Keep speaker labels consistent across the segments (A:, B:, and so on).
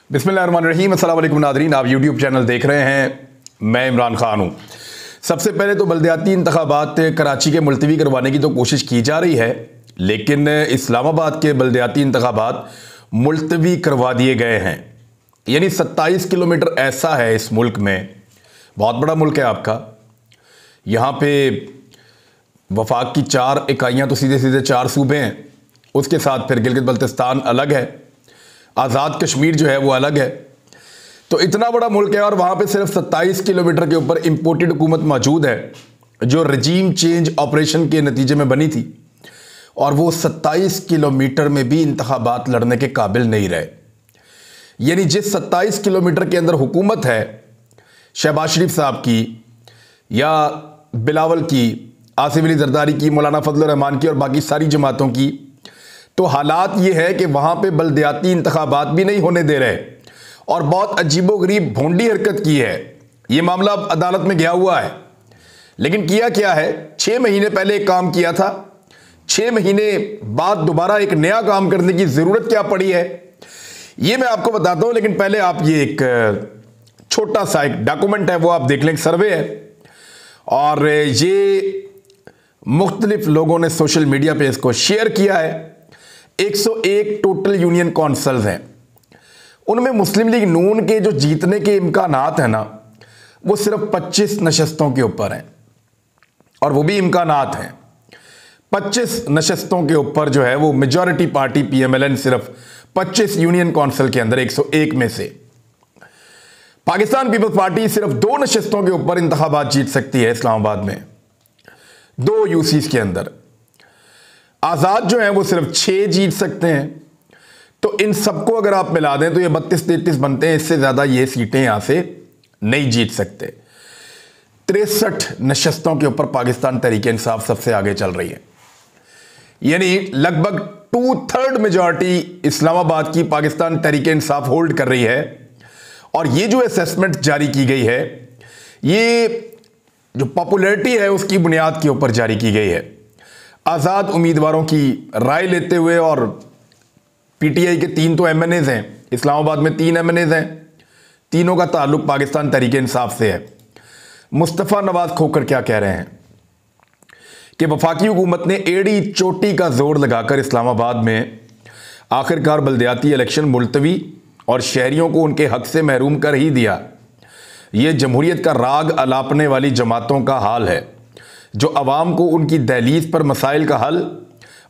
A: बिस्मिल्लाहिर्रहमानिर्रहीम। अस्सलाम वालेकुम नादरीन, आप यूट्यूब चैनल देख रहे हैं, मैं इमरान खान हूँ। सबसे पहले तो बल्दियाती इंतखाबात कराची के मुलतवी करवाने की तो कोशिश की जा रही है, लेकिन इस्लामाबाद के बल्दियाती इंतखाबात मुलतवी करवा दिए गए हैं। यानी 27 किलोमीटर ऐसा है इस मुल्क में, बहुत बड़ा मुल्क है आपका। यहाँ पे वफाक की 4 इकाइयाँ तो सीधे सीधे 4 सूबे हैं, उसके साथ फिर गिलगित बल्तिस्तान अलग है, आज़ाद कश्मीर जो है वो अलग है। तो इतना बड़ा मुल्क है और वहाँ पे सिर्फ 27 किलोमीटर के ऊपर इम्पोर्टेड हुकूमत मौजूद है जो रजीम चेंज ऑपरेशन के नतीजे में बनी थी, और वो 27 किलोमीटर में भी इंतखाबात लड़ने के काबिल नहीं रहे। यानी जिस 27 किलोमीटर के अंदर हुकूमत है शहबाज शरीफ साहब की या बिलावल की, आसिफ अली जरदारी की, मौलाना फजल रहमान की और बाकी सारी जमातों की, तो हालात ये है कि वहाँ पे बल्दियाती इंतखाबात भी नहीं होने दे रहे और बहुत अजीबोगरीब भोंडी हरकत की है। ये मामला अब अदालत में गया हुआ है, लेकिन किया क्या है, 6 महीने पहले एक काम किया था, 6 महीने बाद दोबारा एक नया काम करने की ज़रूरत क्या पड़ी है, ये मैं आपको बताता हूँ। लेकिन पहले आप ये एक छोटा सा एक डॉक्यूमेंट है वो आप देख लें, सर्वे है, और ये मुख्तलिफ लोगों ने सोशल मीडिया पे इसको शेयर किया है। 101 टोटल यूनियन कौंसल्स हैं, उनमें मुस्लिम लीग नून के जो जीतने के इम्कानात हैं ना, वो सिर्फ 25 नशस्तों के ऊपर हैं, और वो भी इम्कानात हैं। 25 नशस्तों के ऊपर जो है वो मेजॉरिटी पार्टी PMLN सिर्फ 25 यूनियन कौंसिल के अंदर 101 में से। पाकिस्तान पीपल्स पार्टी सिर्फ 2 नशस्तों के ऊपर इंतखाबात जीत सकती है इस्लामाबाद में, 2 यूसीज के अंदर। आज़ाद जो है वो सिर्फ 6 जीत सकते हैं। तो इन सबको अगर आप मिला दें तो ये 32-33 बनते हैं, इससे ज़्यादा ये सीटें यहां से नहीं जीत सकते। 63 नशस्तों के ऊपर पाकिस्तान तहरीक इंसाफ सबसे आगे चल रही है, यानी लगभग 2/3 मेजॉरिटी इस्लामाबाद की पाकिस्तान तहरीक इंसाफ होल्ड कर रही है। और ये जो असेसमेंट जारी की गई है, ये जो पॉपुलैरिटी है उसकी बुनियाद के ऊपर जारी की गई है, आज़ाद उम्मीदवारों की राय लेते हुए। और PTI के 3 तो MNAs हैं, इस्लामाबाद में 3 MNAs हैं, तीनों का ताल्लुक पाकिस्तान तहरीक इंसाफ से है। मुस्तफ़ा नवाज खोकर क्या कह रहे हैं कि वफाकी हुकूमत ने एड़ी चोटी का जोर लगाकर इस्लामाबाद में आखिरकार बल्दियाती इलेक्शन मुलतवी और शहरियों को उनके हक से महरूम कर ही दिया। ये जमहूरियत का राग अलापने वाली जमातों का हाल है जो अवाम को उनकी दहलीज पर मसाइल का हल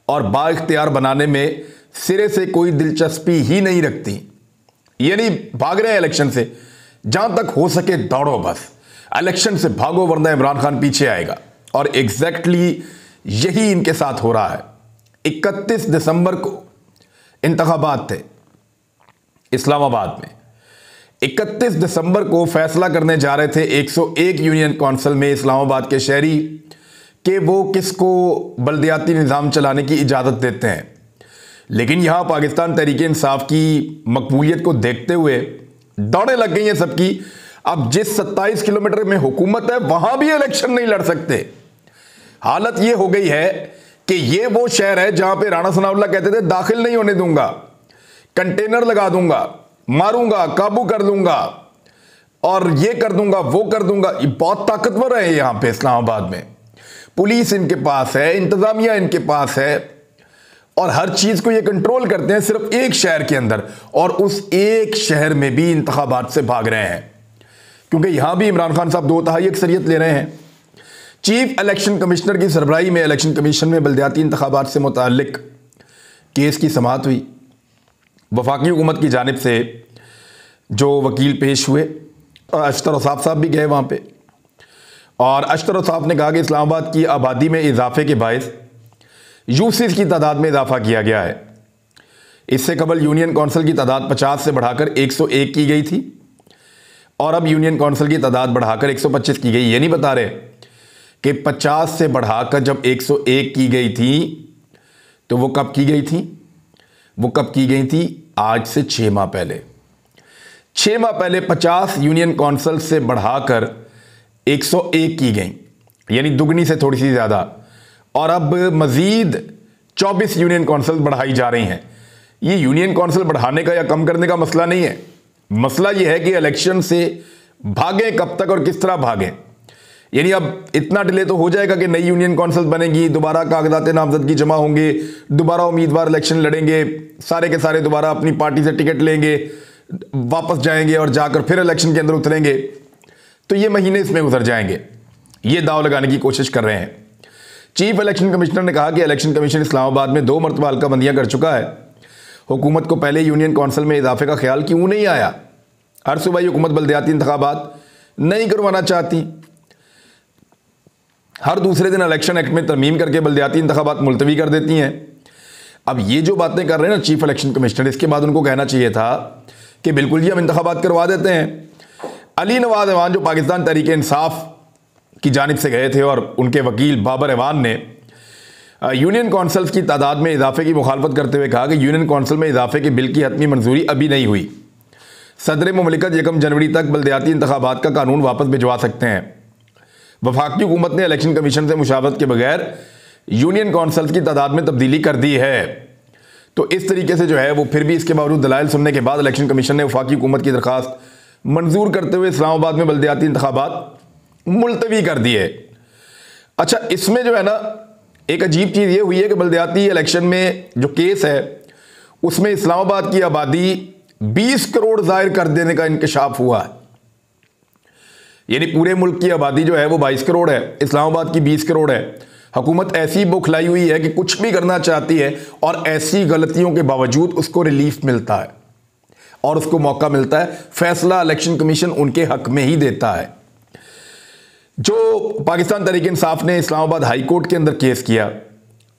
A: और बाइख्तियार बनाने में सिरे से कोई दिलचस्पी ही नहीं रखती। यानी भाग रहे हैं इलेक्शन से, जहां तक हो सके दौड़ो, बस इलेक्शन से भागो वरना इमरान खान पीछे आएगा। और एग्जैक्टली यही इनके साथ हो रहा है। 31 दिसंबर को इंतखाबात थे इस्लामाबाद में। 31 दिसंबर को फैसला करने जा रहे थे 101 यूनियन कौंसिल में इस्लामाबाद के शहरी कि वो किसको बल्दियाती निज़ाम चलाने की इजाज़त देते हैं। लेकिन यहाँ पाकिस्तान तहरीक इंसाफ की मकबूलियत को देखते हुए दौड़े लग गई हैं सबकी। अब जिस 27 किलोमीटर में हुकूमत है वहाँ भी इलेक्शन नहीं लड़ सकते। हालत ये हो गई है कि ये वो शहर है जहाँ पे राणा सनाउल्लाह कहते थे दाखिल नहीं होने दूंगा, कंटेनर लगा दूंगा, मारूंगा, काबू कर लूंगा और ये कर दूंगा, वो कर दूंगा। ये बहुत ताकतवर है यहां पे इस्लामाबाद में। पुलिस इनके पास है, इंतजामिया इनके पास है, और हर चीज को ये कंट्रोल करते हैं सिर्फ एक शहर के अंदर। और उस एक शहर में भी इंतखाबात से भाग रहे हैं, क्योंकि यहां भी इमरान खान साहब 2/3 अक्सरियत ले रहे हैं। चीफ इलेक्शन कमिश्नर की सरबराही में इलेक्शन कमीशन में बल्दियाती इंतखाबात से मुताल्लिक केस की समाअत हुई। वफाकी हुकूमत की जानिब से जो वकील पेश हुए, अशतर औसाफ साहब भी गए वहाँ पे, और अशतर औसाफ ने कहा कि इस्लामाबाद की आबादी में इजाफे के बायस यूसीज की तादाद में इजाफा किया गया है। इससे कबल यूनियन कौंसिल की तादाद 50 से बढ़ाकर 101 की गई थी, और अब यूनियन कौंसिल की तादाद बढ़ाकर 125 की गई। ये नहीं बता रहे कि 50 से बढ़ाकर जब 101 की गई थी तो वो कब की गई थी, वो कब की गई थी, आज से 6 माह पहले। 6 माह पहले 50 यूनियन कौंसिल से बढ़ाकर 101 की गई, यानी दुगनी से थोड़ी सी ज़्यादा। और अब मज़ीद 24 यूनियन कौंसिल बढ़ाई जा रही हैं। ये यूनियन कौंसिल बढ़ाने का या कम करने का मसला नहीं है, मसला यह है कि इलेक्शन से भागें कब तक और किस तरह भागें। यानी अब इतना डिले तो हो जाएगा कि नई यूनियन काउंसिल बनेगी, दोबारा कागजात नामजदगी जमा होंगे, दोबारा उम्मीदवार इलेक्शन लड़ेंगे, सारे के सारे दोबारा अपनी पार्टी से टिकट लेंगे, वापस जाएंगे और जाकर फिर इलेक्शन के अंदर उतरेंगे। तो ये महीने इसमें गुजर जाएंगे। ये दाव लगाने की कोशिश कर रहे हैं। चीफ इलेक्शन कमिश्नर ने कहा कि इलेक्शन कमीशन इस्लामाबाद में 2 मरतबा हल्काबंदियां कर चुका है। हुकूमत को पहले यूनियन काउंसिल में इजाफे का ख्याल क्यों नहीं आया? हर सूबाई हुकूमत बल्दियाती इंतखाबात नहीं करवाना चाहती। हर दूसरे दिन इलेक्शन एक्ट में तरमीम करके बल्दियाती इंतखाबात मुलतवी कर देती हैं। अब ये जो बातें कर रहे हैं ना चीफ इलेक्शन कमिश्नर, इसके बाद उनको कहना चाहिए था कि बिल्कुल जी हम इंतखाबात करवा देते हैं। अली नवाज ऐवान जो पाकिस्तान तहरीक इंसाफ की जानिब से गए थे और उनके वकील बाबर ऐवान ने यूनियन काउंसिल्स की तादाद में इजाफे की मुखालफत करते हुए कहा कि यूनियन काउंसिल में इजाफे के बिल की हतमी मंजूरी अभी नहीं हुई। सदर मुमलिकत 1 जनवरी तक बल्दियाती इंतखाबात का कानून वापस भिजवा सकते हैं। वफाकी हुकूमत ने इलेक्शन कमीशन से मुशावरत के बगैर यूनियन काउंसिल्स की तादाद में तब्दीली कर दी है। तो इस तरीके से जो है वो फिर भी इसके बावजूद दलाइल सुनने के बाद इलेक्शन कमीशन ने वफाकी हुकूमत की दरखास्त मंजूर करते हुए इस्लामाबाद में बल्दियाती इंतखाबात मुलतवी कर दिए। अच्छा, इसमें जो है ना एक अजीब चीज़ ये हुई है कि बल्दियाती इलेक्शन में जो केस है उसमें इस्लामाबाद की आबादी 20 करोड़ जाहिर कर देने का इंकशाफ हुआ है। यानी पूरे मुल्क की आबादी जो है वो 22 करोड़ है, इस्लामाबाद की 20 करोड़ है। हुकूमत ऐसी बौखलाई हुई है कि कुछ भी करना चाहती है और ऐसी गलतियों के बावजूद उसको रिलीफ मिलता है और उसको मौका मिलता है। फैसला इलेक्शन कमीशन उनके हक में ही देता है। जो पाकिस्तान तहरीक इंसाफ ने इस्लामाबाद हाई कोर्ट के अंदर केस किया,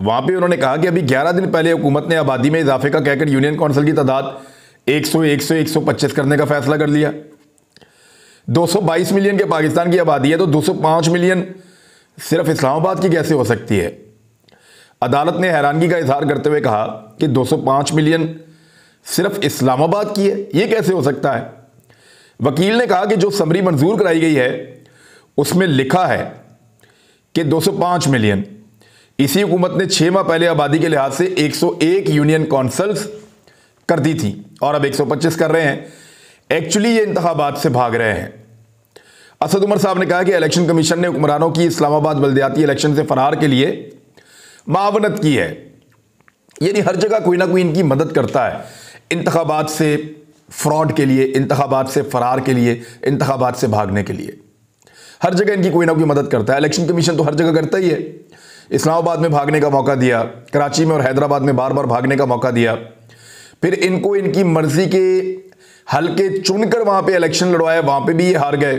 A: वहां पे उन्होंने कहा कि अभी 11 दिन पहले हुकूमत ने आबादी में इजाफे का कहकर यूनियन काउंसिल की तादाद 100, 100, 125 करने का फैसला कर लिया। 222 मिलियन के पाकिस्तान की आबादी है तो 205 मिलियन सिर्फ इस्लामाबाद की कैसे हो सकती है? अदालत ने हैरानगी का इजहार करते हुए कहा कि 205 मिलियन सिर्फ इस्लामाबाद की है, यह कैसे हो सकता है? वकील ने कहा कि जो समरी मंजूर कराई गई है उसमें लिखा है कि 205 मिलियन। इसी हुकूमत ने 6 माह पहले आबादी के लिहाज से 101 यूनियन काउंसिल्स कर दी थी और अब 125 कर रहे हैं। एक्चुअली ये इंतखाबात से भाग रहे हैं। असद उमर साहब ने कहा कि इलेक्शन कमीशन ने हुक्मरानों की इस्लामाबाद बल्दियाती इलेक्शन से फरार के लिए मावनत की है। यानी हर जगह कोई ना कोई इनकी मदद करता है, इंतखाबात से फ्रॉड के लिए, इंतखाबात से फरार के लिए, इंतखाबात से भागने के लिए। हर जगह इनकी कोई ना कोई मदद करता है। इलेक्शन कमीशन तो हर जगह करता ही है। इस्लामाबाद में भागने का मौका दिया, कराची में और हैदराबाद में बार बार भागने का मौका दिया, फिर इनको इनकी मर्जी के हल्के चुनकर वहां पे इलेक्शन लड़वाया, वहां पे भी ये हार गए।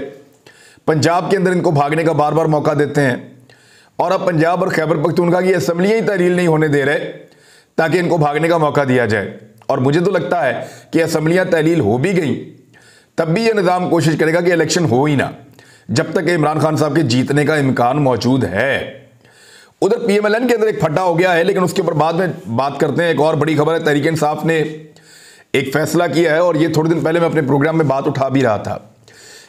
A: पंजाब के अंदर इनको भागने का बार बार मौका देते हैं और अब पंजाब और खैबर पख्तूनख्वा की असम्बलियां ही तहरील नहीं होने दे रहे ताकि इनको भागने का मौका दिया जाए। और मुझे तो लगता है कि असम्बलियां तहलील हो भी गई तब भी यह निज़ाम कोशिश करेगा कि इलेक्शन हो ही ना, जब तक इमरान खान साहब के जीतने का इम्कान मौजूद है। उधर PMLN के अंदर एक फड्डा हो गया है, लेकिन उसके ऊपर बाद में बात करते हैं। एक और बड़ी खबर है, तहरीक इंसाफ ने एक फैसला किया है और ये थोड़े दिन पहले मैं अपने प्रोग्राम में बात उठा भी रहा था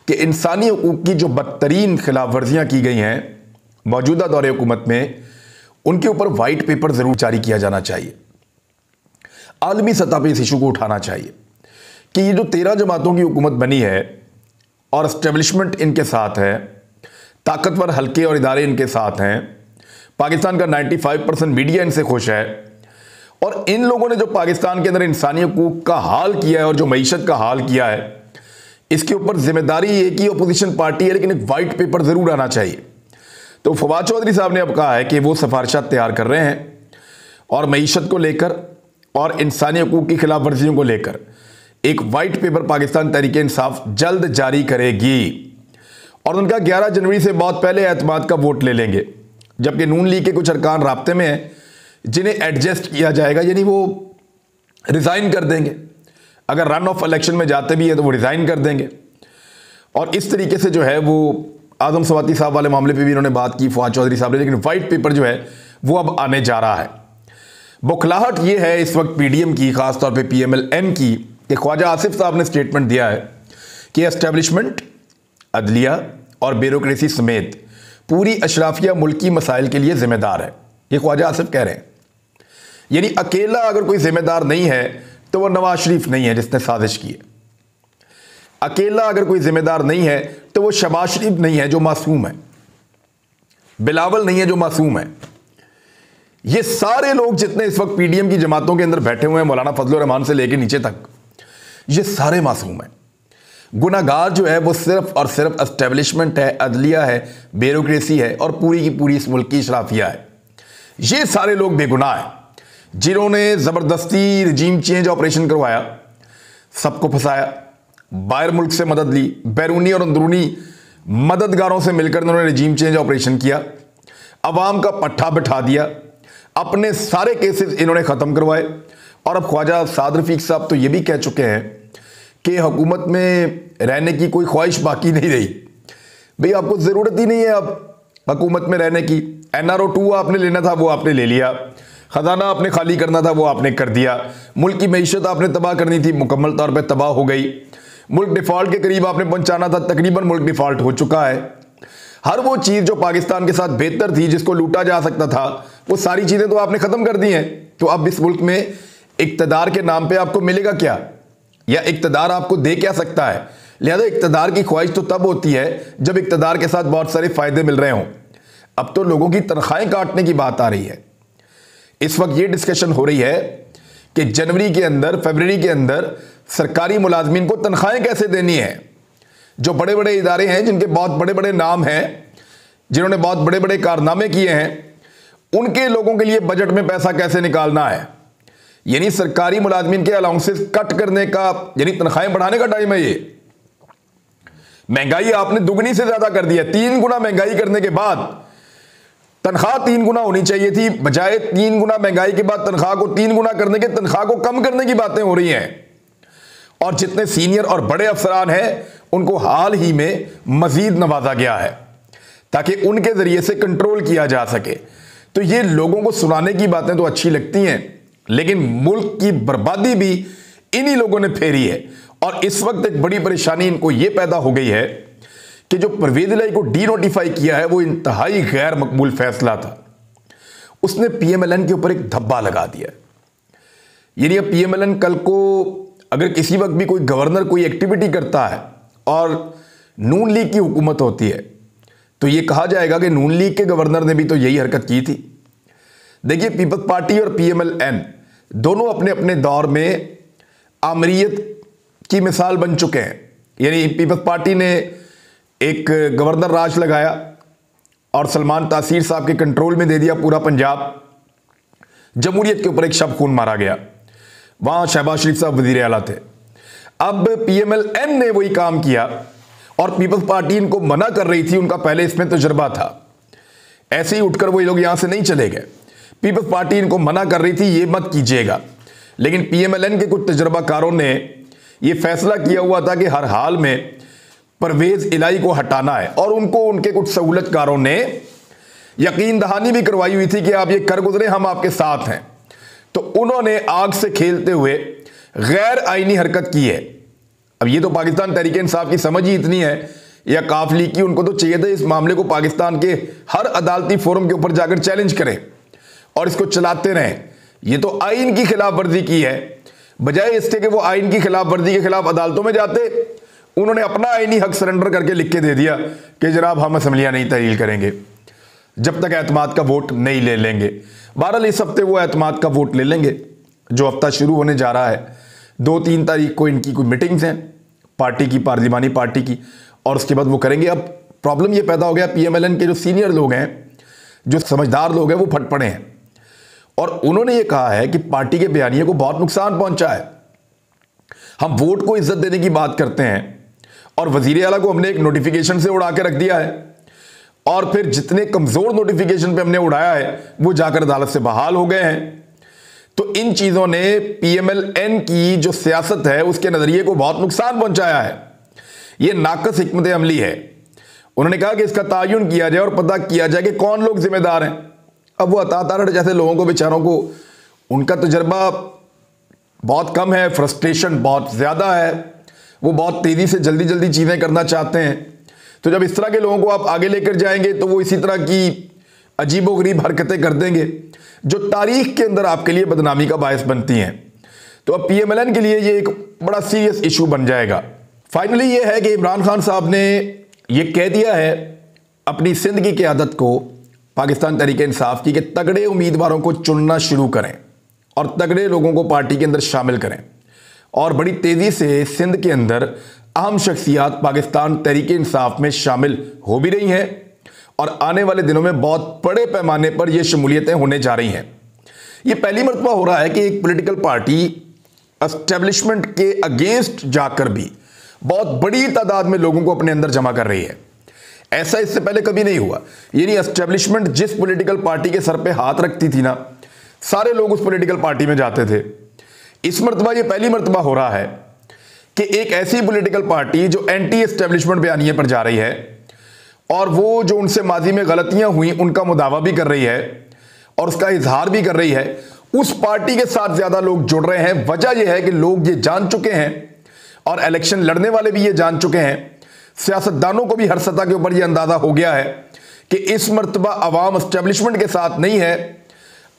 A: कि इंसानी हकूक की जो बदतरीन खिलाफ वर्जियां की गई हैं मौजूदा दौरे हुकूमत में, उनके ऊपर वाइट पेपर जरूर जारी किया जाना चाहिए। आलमी सतह पर इस इशू को उठाना चाहिए कि ये जो 13 जमातों की हुकूमत बनी है और एस्टेब्लिशमेंट इनके साथ है, ताकतवर हल्के और इदारे इनके साथ हैं, पाकिस्तान का 95% मीडिया इनसे खुश है, और इन लोगों ने जो पाकिस्तान के अंदर इंसानी हकूक का हाल किया है और जो मईशत का हाल किया है, इसके ऊपर जिम्मेदारी एक ही अपोजिशन पार्टी है, लेकिन एक वाइट पेपर जरूर आना चाहिए। तो फवाद चौधरी साहब ने अब कहा है कि वो सिफारिशात तैयार कर रहे हैं और मईशत को लेकर और इंसानी हकूक की खिलाफ वर्जियों को लेकर एक वाइट पेपर पाकिस्तान तहरीक इंसाफ जल्द जारी करेगी। और उनका 11 जनवरी से बहुत पहले एतमाद का वोट ले लेंगे, जबकि नून लीग के कुछ अरकान राब्ते में हैं जिन्हें एडजस्ट किया जाएगा, यानी वो रिज़ाइन कर देंगे। अगर रन ऑफ इलेक्शन में जाते भी है तो वो रिज़ाइन कर देंगे। और इस तरीके से जो है वो आजम सवाती साहब वाले मामले पे भी इन्होंने बात की फवाद चौधरी साहब ने, लेकिन वाइट पेपर जो है वो अब आने जा रहा है। बुखलाहट ये है इस वक्त PDM की, खासतौर पे PMLN की, कि ख्वाजा आसिफ साहब ने स्टेटमेंट दिया है कि एस्टेब्लिशमेंट, अदलिया और ब्यूरोक्रेसी समेत पूरी अशराफिया मुल्की मसाइल के लिए जिम्मेदार है। ये ख्वाजा आसिफ कह रहे हैं। यानी अकेला अगर कोई जिम्मेदार नहीं है तो वह नवाज शरीफ नहीं है जिसने साजिश की है। अकेला अगर कोई जिम्मेदार नहीं है तो वो शहबाज शरीफ नहीं है जो मासूम है, बिलावल नहीं है जो मासूम है। ये सारे लोग जितने इस वक्त पीडीएम की जमातों के अंदर बैठे हुए हैं, मौलाना फजलुर रहमान से लेकर नीचे तक, ये सारे मासूम हैं। गुनाहगार जो है वो सिर्फ और सिर्फ एस्टेब्लिशमेंट है, अदलिया है, ब्यूरोक्रेसी है और पूरी की पूरी इस मुल्क की इशराफिया है। ये सारे लोग बेगुनाह हैं जिन्होंने ज़बरदस्ती रिजीम चेंज ऑपरेशन करवाया, सबको फंसाया, बाहर मुल्क से मदद ली, बैरूनी और अंदरूनी मददगारों से मिलकर उन्होंने रिजीम चेंज ऑपरेशन किया, अवाम का पट्टा बिठा दिया, अपने सारे केसेस इन्होंने ख़त्म करवाए। और अब ख्वाजा साद रफीक साहब तो ये भी कह चुके हैं कि हुकूमत में रहने की कोई ख्वाहिश बाकी नहीं रही। भाई आपको ज़रूरत ही नहीं है अब हुकूमत में रहने की। NRO 2 आपने लेना था वो आपने ले लिया, ख़जाना आपने खाली करना था वो आपने कर दिया, मुल्क की मईशत आपने तबाह करनी थी, मुकम्मल तौर पर तबाह हो गई, मुल्क डिफ़ॉल्ट के करीब आपने पहुंचाना था, तकरीबन मुल्क डिफ़ॉल्ट हो चुका है। हर वो चीज़ जो पाकिस्तान के साथ बेहतर थी, जिसको लूटा जा सकता था, वो सारी चीज़ें तो आपने ख़त्म कर दी हैं। तो अब इस मुल्क में इक़्तिदार के नाम पे आपको मिलेगा क्या, या इक़्तिदार आपको दे क्या सकता है? लिहाजा इक़्तिदार की ख्वाहिश तो तब होती है जब इक़्तिदार के साथ बहुत सारे फ़ायदे मिल रहे हों। अब तो लोगों की तनख्वाहें काटने की बात आ रही है। इस वक्त ये डिस्कशन हो रही है कि जनवरी के अंदर, फरवरी के अंदर सरकारी मुलाजमीन को तनख्वाहें कैसे देनी है। जो बड़े बड़े इदारे हैं, जिनके बहुत बड़े बड़े नाम हैं, जिन्होंने बहुत बड़े बड़े कारनामे किए हैं, उनके लोगों के लिए बजट में पैसा कैसे निकालना है। यानी सरकारी मुलाजमीन के अलाउंसेस कट करने का, यानी तनख्वाहें बढ़ाने का टाइम है ये। महंगाई आपने दुगनी से ज्यादा कर दिया। 3 गुना महंगाई करने के बाद तनख्वाह 3 गुना होनी चाहिए थी, बजाय 3 गुना महंगाई के बाद तनख्वाह को 3 गुना करने के, तनख्वाह को कम करने की बातें हो रही हैं। और जितने सीनियर और बड़े अफसरान हैं उनको हाल ही में मजीद नवाजा गया है ताकि उनके जरिए से कंट्रोल किया जा सके। तो ये लोगों को सुनाने की बातें तो अच्छी लगती हैं, लेकिन मुल्क की बर्बादी भी इन्हीं लोगों ने फेरी है। और इस वक्त एक बड़ी परेशानी इनको ये पैदा हो गई है कि जो परवेज इलाही को डी नोटिफाई किया है वो इंतहाई गैर मकबूल फैसला था। उसने PMLN के ऊपर एक धब्बा लगा दिया। यानी अब PMLN कल को अगर किसी वक्त भी कोई गवर्नर कोई एक्टिविटी करता है और नून लीग की हुकूमत होती है तो ये कहा जाएगा कि नून लीग के गवर्नर ने भी तो यही हरकत की थी। देखिए, पीपल्स पार्टी और PMLN दोनों अपने अपने दौर में आमरीत की मिसाल बन चुके हैं। यानी पीपल्स पार्टी ने एक गवर्नर राज लगाया और सलमान तासीर साहब के कंट्रोल में दे दिया पूरा पंजाब। जमहूरियत के ऊपर एक शब खून मारा गया, वहां शहबाज शरीफ साहब वजीर आला थे। अब PMLN ने वही काम किया और पीपल्स पार्टी इनको मना कर रही थी, उनका पहले इसमें तजुर्बा था। ऐसे ही उठकर वही लोग यहां से नहीं चले गए। पीपल्स पार्टी इनको मना कर रही थी ये मत कीजिएगा, लेकिन PMLN के कुछ तजुर्बाकारों ने यह फैसला किया हुआ था कि हर हाल में परवेज इलाही को हटाना है। और उनको उनके कुछ सहूलतकारों ने यकीन दहानी भी करवाई हुई थी कि आप ये कर गुजरे, हम आपके साथ हैं। तो उन्होंने आग से खेलते हुए गैर आईनी हरकत की है। अब ये तो पाकिस्तान तहरीक इंसाफ की समझ ही इतनी है, या काफ लीग की, उनको तो चाहिए था इस मामले को पाकिस्तान के हर अदालती फोरम के ऊपर जाकर चैलेंज करें और इसको चलाते रहें। ये तो आइन की खिलाफ वर्जी की है। बजाय इसके कि वो आइन की खिलाफ वर्जी के खिलाफ अदालतों में जाते, उन्होंने अपना आइनी हक सरेंडर करके लिख के दे दिया कि जनाब हम असम्बलियां नहीं तहरील करेंगे जब तक एतमाद का वोट नहीं ले लेंगे। बहरहाल इस हफ्ते वो एतमाद का वोट ले लेंगे, जो हफ्ता शुरू होने जा रहा है। 2-3 तारीख को इनकी कोई मीटिंग्स हैं पार्टी की, पार्लिमानी पार्टी की, और उसके बाद वो करेंगे। अब प्रॉब्लम ये पैदा हो गया, PMLN के जो सीनियर लोग हैं, जो समझदार लोग हैं, वो फट पड़े हैं और उन्होंने ये कहा है कि पार्टी के बयानिए को बहुत नुकसान पहुंचा है। हम वोट को इज्जत देने की बात करते हैं और वजीर आला को हमने एक नोटिफिकेशन से उड़ा के रख दिया है, और फिर जितने कमजोर नोटिफिकेशन पे हमने उड़ाया है वो जाकर अदालत से बहाल हो गए हैं। तो इन चीजों ने PMLN की जो सियासत है उसके नजरिए को बहुत नुकसान पहुंचाया है। यह नाकस हिकमत अमली है। उन्होंने कहा कि इसका तायुन किया जाए और पता किया जाए कि कौन लोग जिम्मेदार हैं। अब वो अता तारड़ जैसे लोगों को, बेचारों को, उनका तजर्बा बहुत कम है, फ्रस्ट्रेशन बहुत ज़्यादा है, वो बहुत तेज़ी से जल्दी जल्दी चीज़ें करना चाहते हैं। तो जब इस तरह के लोगों को आप आगे लेकर जाएंगे तो वो इसी तरह की अजीबोगरीब हरकतें कर देंगे जो तारीख के अंदर आपके लिए बदनामी का बायस बनती हैं। तो अब PMLN के लिए ये एक बड़ा सीरियस इशू बन जाएगा। फाइनली ये है कि इमरान खान साहब ने ये कह दिया है अपनी सिंध की क़यादत को पाकिस्तान तहरीक इंसाफ की कि तगड़े उम्मीदवारों को चुनना शुरू करें और तगड़े लोगों को पार्टी के अंदर शामिल करें। और बड़ी तेज़ी से सिंध के अंदर अहम शख्सियात पाकिस्तान तहरीक इंसाफ में शामिल हो भी रही हैं और आने वाले दिनों में बहुत बड़े पैमाने पर यह शमूलियतें होने जा रही हैं। यह पहली मरतबा हो रहा है कि एक पॉलिटिकल पार्टी एस्टेब्लिशमेंट के अगेंस्ट जाकर भी बहुत बड़ी तादाद में लोगों को अपने अंदर जमा कर रही है। ऐसा इससे पहले कभी नहीं हुआ। यानी एस्टेब्लिशमेंट जिस पॉलिटिकल पार्टी के सर पे हाथ रखती थी ना, सारे लोग उस पॉलिटिकल पार्टी में जाते थे। इस मरतबा ये पहली मरतबा हो रहा है कि एक ऐसी पॉलिटिकल पार्टी जो एंटी एस्टेब्लिशमेंट बयानिए पर जा रही है और वो जो उनसे माजी में गलतियां हुई उनका मुदावा भी कर रही है और उसका इजहार भी कर रही है, उस पार्टी के साथ ज्यादा लोग जुड़ रहे हैं। वजह यह है कि लोग ये जान चुके हैं और इलेक्शन लड़ने वाले भी ये जान चुके हैं, सियासतदानों को भी हर सतह के ऊपर यह अंदाजा हो गया है कि इस मरतबा अवाम एस्टेब्लिशमेंट के साथ नहीं है,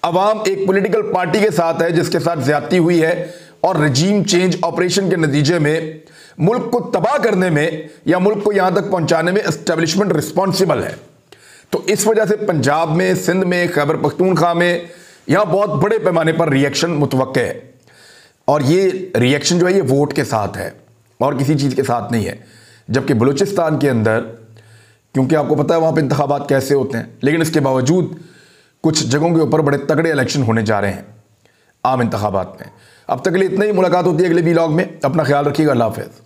A: अवाम एक पॉलिटिकल पार्टी के साथ है जिसके साथ ज्यादती हुई है और रजीम चेंज ऑपरेशन के नतीजे में मुल्क को तबाह करने में या मुल्क को यहां तक पहुंचाने में एस्टेब्लिशमेंट रिस्पॉन्सिबल है। तो इस वजह से पंजाब में, सिंध में, खैबर पख्तूनख्वा में यहां बहुत बड़े पैमाने पर रिएक्शन मुतवक्के है और ये रिएक्शन जो है ये वोट के साथ है और किसी चीज़ के साथ नहीं है। जबकि बलूचिस्तान के अंदर, क्योंकि आपको पता है वहाँ पे इंतखाबात कैसे होते हैं, लेकिन इसके बावजूद कुछ जगहों के ऊपर बड़े तगड़े इलेक्शन होने जा रहे हैं आम इंतखाबात में। अब तक के लिए इतना ही। मुलाकात होती है अगले व्लॉग में। अपना ख्याल रखिएगा। अल्लाह हाफ़िज़।